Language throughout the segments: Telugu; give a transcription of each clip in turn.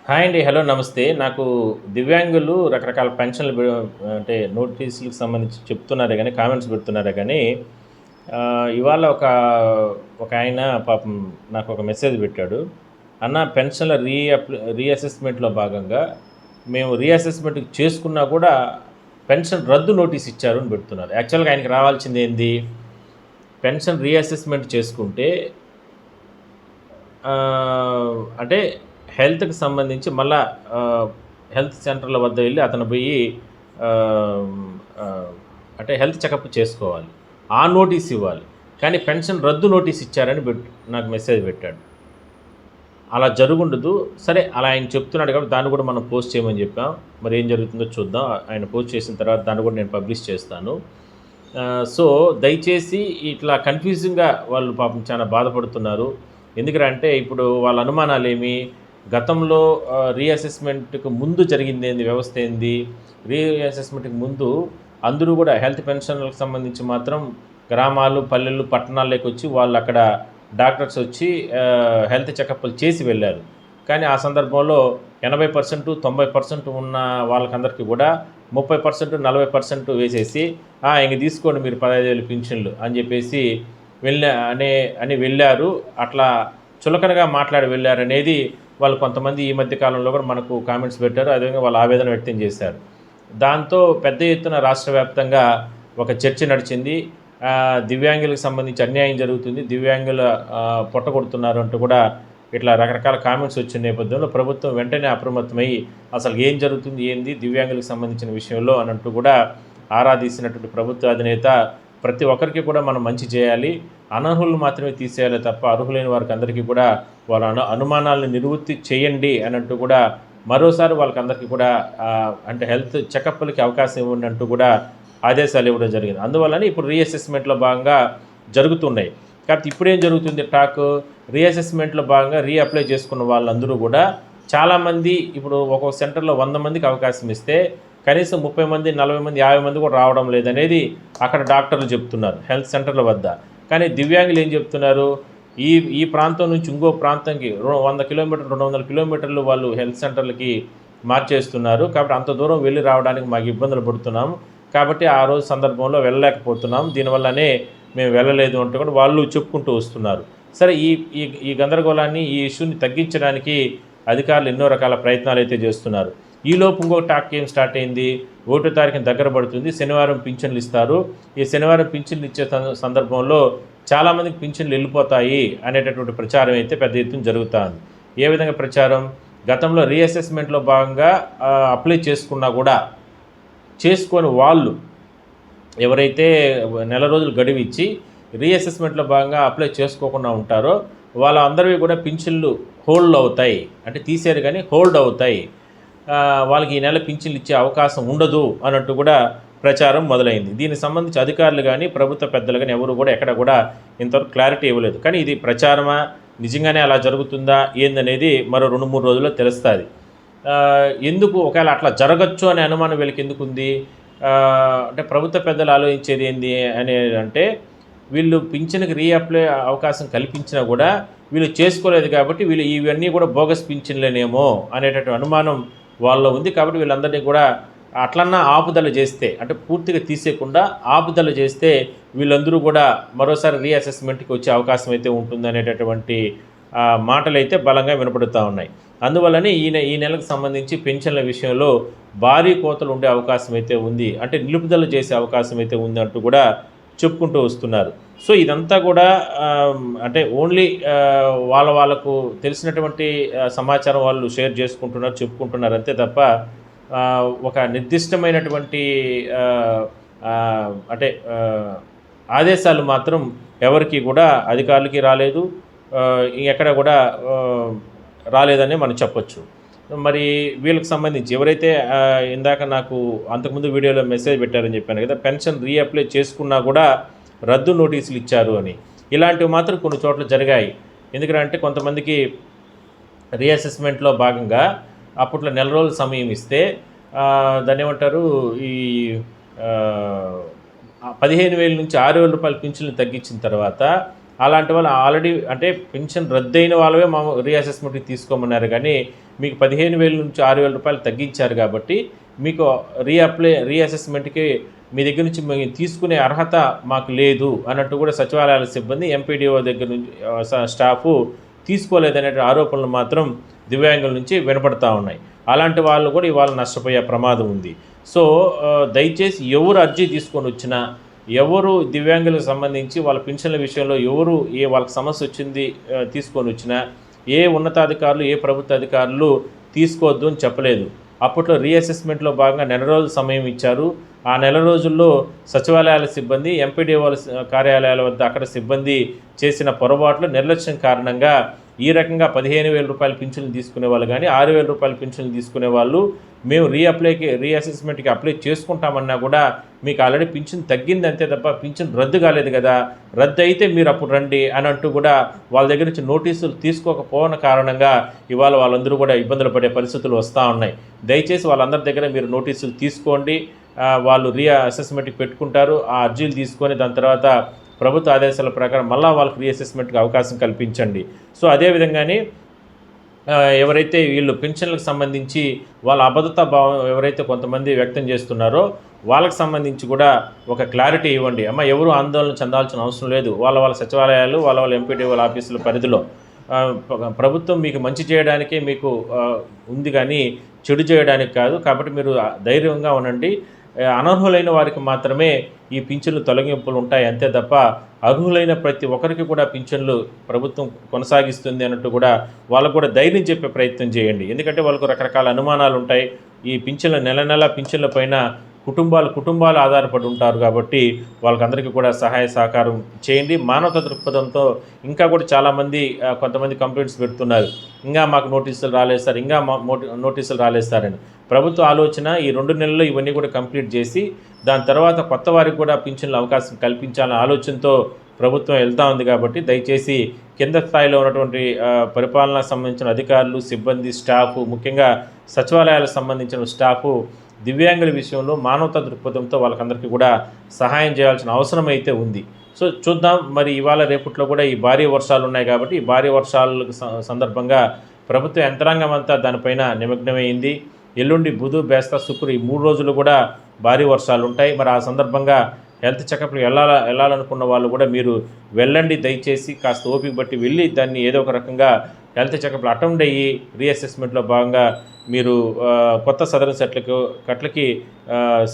హాయ్ అండి. హలో నమస్తే. నాకు దివ్యాంగులు రకరకాల పెన్షన్‌లు అంటే నోటీసులకు సంబంధించి చెప్తున్నారే గానీ, కామెంట్స్ పెడుతున్నారే గానీ, ఇవాళ ఒకాయన పాపం నాకొక మెసేజ్ పెట్టాడు. అన్న పెన్షన్‌ల రీఅసెస్‌మెంట్‌లో భాగంగా మేము రీఅసెస్‌మెంట్ చేసుకున్నా కూడా పెన్షన్ రద్దు నోటీస్ ఇచ్చారు అని పెడుతున్నారు. యాక్చువల్‌గా ఆయనకి రావాల్సిందేంది? పెన్షన్ రీఅసెస్‌మెంట్ చేసుకుంటే అంటే హెల్త్‌కి సంబంధించి మళ్ళా హెల్త్ సెంటర్‌ల వద్ద వెళ్లి అతను పోయి ఆహ్, ఆహ్, అంటే హెల్త్ చెకప్ చేసుకోవాలి. ఆ నోటీస్ ఇవ్వాలి. కానీ పెన్షన్ రద్దు నోటీస్ ఇచ్చారని నాకు మెసేజ్ పెట్టాడు. అలా జరుగుండదు. సరే అలా ఆయన చెప్తున్నాడు కాబట్టి దాన్ని కూడా మనం పోస్ట్ చేయమని చెప్పాం. మరి ఏం జరుగుతుందో చూద్దాం. ఆయన పోస్ట్ చేసిన తర్వాత దాన్ని కూడా నేను పబ్లిష్ చేస్తాను. సో, దయచేసి ఇట్లా కన్‌ఫ్యూజింగ్‌గా వాళ్ళు పాపం చాలా బాధపడుతున్నారు. ఎందుకురా అంటే ఇప్పుడు వాళ్ళ అనుమానాలేమి? గతంలో రీఅసెస్‌మెంట్‌కి ముందు జరిగిందేంది? వ్యవస్థ ఏంది? రీఅసెస్‌మెంట్‌కి ముందు అందరూ గూడా హెల్త్ పెన్షన్‌లకు సంబంధించి మాత్రం గ్రామాలు, పల్లెలు, పట్టణాల్లోకొచ్చి వాళ్ళక్కడ డాక్టర్స్ వచ్చి హెల్త్ చెకప్‌లు చేసి వెళ్లారు. కానీ ఆ సందర్భంలో 80%, 90% ఉన్న వాళ్ళకందరికీ గూడా 30%, 40% వేసేసి ఇంక తీసుకోండి మీరు 15,000 పింఛన్లు అని చెప్పేసి అని వెళ్ళారు. అట్లా చులకనగా మాట్లాడి వెళ్ళారనేది వాళ్ళు కొంతమంది ఈ మధ్య కాలంలో కూడా మనకు కామెంట్స్ పెట్టారు. అదేవిధంగా వాళ్ళు ఆవేదన వ్యక్తం చేశారు. దాంతో పెద్ద ఎత్తున రాష్ట్ర వ్యాప్తంగా ఒక చర్చ నడిచింది. దివ్యాంగులకు సంబంధించి అన్యాయం జరుగుతుంది. దివ్యాంగుల పొట్టగొడుతున్నారు అంటూ కూడా ఇట్లా రకరకాల కామెంట్స్ వచ్చిన నేపథ్యంలో ప్రభుత్వం వెంటనే అప్రమత్తమై అసలు ఏం జరుగుతుంది, ఏంది దివ్యాంగులకు సంబంధించిన విషయంలో అని అంటూ కూడా ఆరా తీసినటువంటి ప్రభుత్వ అధినేత ప్రతి ఒక్కరికి కూడా మనం మంచి చేయాలి. అనర్హులను మాత్రమే తీసేయాలి తప్ప అర్హులైన వారికి అందరికీ కూడా వాళ్ళ అనుమానాలను నివృత్తి చేయండి అని అంటూ కూడా మరోసారి వాళ్ళకందరికీ కూడా అంటే హెల్త్ చెకప్‌లకి అవకాశం ఇవ్వండి అంటూ కూడా ఆదేశాలు ఇవ్వడం జరిగింది. అందువల్లనే ఇప్పుడు రీఅసెస్‌మెంట్‌లో భాగంగా జరుగుతున్నాయి. కాబట్టి ఇప్పుడేం జరుగుతుంది టాకు? రీఅసెస్‌మెంట్‌లో భాగంగా రీఅప్లై చేసుకున్న వాళ్ళందరూ కూడా చాలామంది ఇప్పుడు ఒక్కొక్క సెంటర్‌లో 100 మందికి అవకాశం ఇస్తే కనీసం 30 మంది, 40 మంది, 50 మంది కూడా రావడం లేదనేది అక్కడ డాక్టర్లు చెప్తున్నారు హెల్త్ సెంటర్ల వద్ద. కానీ దివ్యాంగులు ఏం చెప్తున్నారు? ఈ ఈ ప్రాంతం నుంచి ఇంకో ప్రాంతంకి 100 కిలోమీటర్లు, 200 కిలోమీటర్లు వాళ్ళు హెల్త్ సెంటర్లకి మార్చేస్తున్నారు. కాబట్టి అంత దూరం వెళ్ళి రావడానికి మాకు ఇబ్బందులు పడుతున్నాం. కాబట్టి ఆ రోజు సందర్భంలో వెళ్ళలేకపోతున్నాం. దీనివల్లనే మేము వెళ్ళలేదు అంటూ కూడా వాళ్ళు చెప్పుకుంటూ వస్తున్నారు. సరే ఈ ఈ ఈ గందరగోళాన్ని, ఈ ఇష్యూని తగ్గించడానికి అధికారులు ఎన్నో రకాల ప్రయత్నాలైతే చేస్తున్నారు. ఈలోపు ఇంకో టాక్ ఏం స్టార్ట్ అయింది? 1 తారీఖున దగ్గర పడుతుంది. శనివారం పింఛన్లు ఇస్తారు. ఈ శనివారం పింఛన్లు ఇచ్చే సందర్భంలో చాలామందికి పింఛన్లు వెళ్ళిపోతాయి అనేటటువంటి ప్రచారం అయితే పెద్ద ఎత్తున జరుగుతా ఉంది. ఏ విధంగా ప్రచారం? గతంలో రీఅసెస్‌మెంట్‌లో భాగంగా అప్లై చేసుకున్నా కూడా చేసుకొని వాళ్ళు ఎవరైతే నెల రోజులు గడువిచ్చి రీఅసెస్‌మెంట్‌లో భాగంగా అప్లై చేసుకోకుండా ఉంటారో వాళ్ళందరివి కూడా పింఛన్లు హోల్డ్ అవుతాయి. అంటే తీసేరు కానీ హోల్డ్ అవుతాయి. వాళ్ళకి ఈ నెల పింఛన్లు ఇచ్చే అవకాశం ఉండదు అన్నట్టు కూడా ప్రచారం మొదలైంది. దీనికి సంబంధించి అధికారులు కానీ, ప్రభుత్వ పెద్దలు కానీ ఎవరు కూడా ఎక్కడ కూడా ఇంతవరకు క్లారిటీ ఇవ్వలేదు. కానీ ఇది ప్రచారమా? నిజంగానే అలా జరుగుతుందా? ఏందనేది మరో 2, 3 రోజుల్లో తెలుస్తది. ఎందుకు ఒకవేళ అట్లా జరగచ్చు అనే అనుమానం వీళ్ళకెందుకుంది? అంటే ప్రభుత్వ పెద్దలు ఆలోచించేది ఏంది అంటే వీళ్ళు పింఛన్‌కి రీఅప్లై అవకాశం కల్పించినా కూడా వీళ్ళు చేసుకోలేదు కాబట్టి ఇవన్నీ కూడా బోగస్ పింఛన్‌లేనేమో అనేటటువంటి అనుమానం వాళ్ళలో ఉంది. కాబట్టి వీళ్ళందరినీ కూడా అట్లన్నా ఆపుదల చేస్తే అంటే పూర్తిగా తీసేయకుండా ఆపుదల చేస్తే వీళ్ళందరూ కూడా మరోసారి రీఅసెస్‌మెంట్‌కి వచ్చే అవకాశం అయితే ఉంటుందనేటటువంటి మాటలైతే బలంగా వినపడుతూ ఉన్నాయి. అందువల్లనే ఈ నెలకు సంబంధించి పెన్షన్ల విషయంలో భారీ కోతలు ఉండే అవకాశం అయితే ఉంది. అంటే నిలుపుదల చేసే అవకాశం అయితే ఉంది అంటూ కూడా చెప్పుకుంటూ వస్తున్నారు. సో, ఇదంతా కూడా అంటే ఓన్లీ వాళ్ళకు తెలిసినటువంటి సమాచారం వాళ్ళు షేర్ చేసుకుంటున్నారు, చెప్పుకుంటున్నారు అంతే తప్ప ఒక నిర్దిష్టమైనటువంటి అంటే ఆదేశాలు మాత్రం ఎవరికీ కూడా అధికారులకి రాలేదు. ఎక్కడ కూడా రాలేదనే మనం చెప్పొచ్చు. మరి వీళ్ళకి సంబంధించి ఎవరైతే ఇందాక నాకు అంతకుముందు వీడియోలో మెసేజ్ పెట్టారని చెప్పాను కదా! పెన్షన్ రీఅప్లై చేసుకున్నా కూడా రద్దు నోటీసులు ఇచ్చారు అని. ఇలాంటివి మాత్రం కొన్ని చోట్ల జరిగాయి. ఎందుకంటే కొంతమందికి రీఅసెస్‌మెంట్‌లో భాగంగా అప్పట్లో నెల రోజులు సమయం ఇస్తే దాన్నేమంటారు ఈ 15,000 నుంచి 6,000 రూపాయల పింఛన్లు తగ్గించిన తర్వాత అలాంటి వాళ్ళు ఆల్రెడీ అంటే పెన్షన్ రద్దయిన వాళ్ళవే మా రీఅసెస్మెంట్కి తీసుకోమన్నారు, కానీ మీకు 15,000 నుంచి 6,000 రూపాయలు తగ్గించారు కాబట్టి మీకు రీఅసెస్మెంట్కి మీ దగ్గర నుంచి మేము తీసుకునే అర్హత మాకు లేదు అన్నట్టు కూడా సచివాలయాల సిబ్బంది ఎంపీడీఓ దగ్గర నుంచి స్టాఫు తీసుకోలేదనే ఆరోపణలు మాత్రం దివ్యాంగుల నుంచి వినపడతా ఉన్నాయి. అలాంటి వాళ్ళు కూడా ఇవాళ నష్టపోయే ప్రమాదం ఉంది. సో దయచేసి ఎవరు అర్జీ తీసుకొని వచ్చినా, ఎవరు దివ్యాంగులకు సంబంధించి వాళ్ళ పెన్షన్ల విషయంలో ఎవరు వాళ్ళకి సమస్య వచ్చింది తీసుకొని వచ్చినా ఏ ఉన్నతాధికారులు ఏ ప్రభుత్వ అధికారులు తీసుకోవద్దు అని చెప్పలేదు. అప్పట్లో రీఅసెస్మెంట్లో భాగంగా నెల రోజుల సమయం ఇచ్చారు. ఆ నెల రోజుల్లో సచివాలయాల సిబ్బంది ఎంపీడీఓల కార్యాలయాల వద్ద అక్కడ సిబ్బంది చేసిన పొరపాట్లు నిర్లక్ష్యం కారణంగా ఈ రకంగా 15,000 రూపాయల పింఛన్లు తీసుకునే వాళ్ళు కానీ 6,000 రూపాయల పింఛన్లు తీసుకునే వాళ్ళు మేము రీఅసెస్మెంట్కి అప్లై చేసుకుంటామన్నా కూడా మీకు ఆల్రెడీ పింఛన్ తగ్గింది అంతే తప్ప పింఛన్ రద్దు కాలేదు కదా, రద్దు అయితే మీరు అప్పుడు రండి అని అంటూ కూడా వాళ్ళ దగ్గర నుంచి నోటీసులు తీసుకోకపోవడం కారణంగా ఇవాళ వాళ్ళందరూ కూడా ఇబ్బందులు పడే పరిస్థితులు వస్తూ ఉన్నాయి. దయచేసి వాళ్ళందరి దగ్గర మీరు నోటీసులు తీసుకోండి. వాళ్ళు రీఅసెస్మెంట్కి పెట్టుకుంటారు. ఆ అర్జీలు తీసుకొని దాని తర్వాత ప్రభుత్వ ఆదేశాల ప్రకారం మళ్ళీ వాళ్ళకి రీఅసెస్మెంట్కి అవకాశం కల్పించండి. సో అదేవిధంగానే ఎవరైతే వీళ్ళు పెన్షన్లకు సంబంధించి వాళ్ళ అభద్రతా భావం ఎవరైతే కొంతమంది వ్యక్తం చేస్తున్నారో వాళ్ళకి సంబంధించి కూడా ఒక క్లారిటీ ఇవ్వండి. అమ్మ ఎవరు ఆందోళన చెందాల్సిన అవసరం లేదు. వాళ్ళ సచివాలయాలు వాళ్ళ ఎంపీడీఓల ఆఫీసుల పరిధిలో ప్రభుత్వం మీకు మంచి చేయడానికే మీకు ఉంది కానీ చెడు చేయడానికి కాదు. కాబట్టి మీరు ధైర్యంగా ఉండండి. అనర్హులైన వారికి మాత్రమే ఈ పింఛన్లు తొలగింపులు ఉంటాయి అంతే తప్ప అర్హులైన ప్రతి ఒక్కరికి కూడా పింఛన్లు ప్రభుత్వం కొనసాగిస్తుంది అన్నట్టు కూడా వాళ్ళకు కూడా ధైర్యం చెప్పే ప్రయత్నం చేయండి. ఎందుకంటే వాళ్ళకు రకరకాల అనుమానాలు ఉంటాయి. ఈ పింఛన్ల నెల పింఛన్ల పైన కుటుంబాలు ఆధారపడి ఉంటారు కాబట్టి వాళ్ళకందరికీ కూడా సహాయ సహకారం చేయండి. మానవతా దృక్పథంతో ఇంకా కూడా చాలామంది కొంతమంది కంప్లైంట్స్ పెడుతున్నారు, ఇంకా మాకు నోటీసులు రాలేదు సార్, ఇంకా నోటీసులు రాలేదు సార్ అని. ప్రభుత్వ ఆలోచన ఈ 2 నెలల్లో ఇవన్నీ కూడా కంప్లీట్ చేసి దాని తర్వాత కొత్త వారికి కూడా పింఛన్ల అవకాశం కల్పించాలనే ఆలోచనతో ప్రభుత్వం వెళ్తూ ఉంది. కాబట్టి దయచేసి కింద స్థాయిలో ఉన్నటువంటి పరిపాలనకు సంబంధించిన అధికారులు, సిబ్బంది, స్టాఫ్, ముఖ్యంగా సచివాలయాలకు సంబంధించిన స్టాఫు దివ్యాంగుల విషయంలో మానవతా దృక్పథంతో వాళ్ళకందరికీ కూడా సహాయం చేయాల్సిన అవసరం అయితే ఉంది. సో చూద్దాం మరి ఇవాళ రేపట్లో కూడా ఈ భారీ వర్షాలు ఉన్నాయి కాబట్టి ఈ భారీ వర్షాలకు సందర్భంగా ప్రభుత్వ యంత్రాంగం అంతా దానిపైన నిమగ్నమైంది. ఎల్లుండి బుధ, బేస్తా, శుక్ర ఈ 3 రోజులు కూడా భారీ వర్షాలు ఉంటాయి. మరి ఆ సందర్భంగా హెల్త్ చెకప్లు వెళ్ళాలనుకున్న వాళ్ళు కూడా మీరు వెళ్ళండి. దయచేసి కాస్త ఓపిక బట్టి వెళ్ళి దాన్ని ఏదో ఒక రకంగా హెల్త్ చెకప్లు అటెండ్ అయ్యి రీఅసెస్మెంట్లో భాగంగా మీరు కొత్త సదరన్ కట్లకి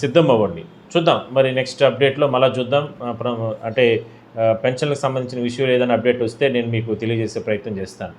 సిద్ధం అవ్వండి. చూద్దాం మరి నెక్స్ట్ అప్డేట్లో మళ్ళీ చూద్దాం. అంటే పెన్షన్లకు సంబంధించిన విషయాలు ఏదైనా అప్డేట్ వస్తే నేను మీకు తెలియజేసే ప్రయత్నం చేస్తాను.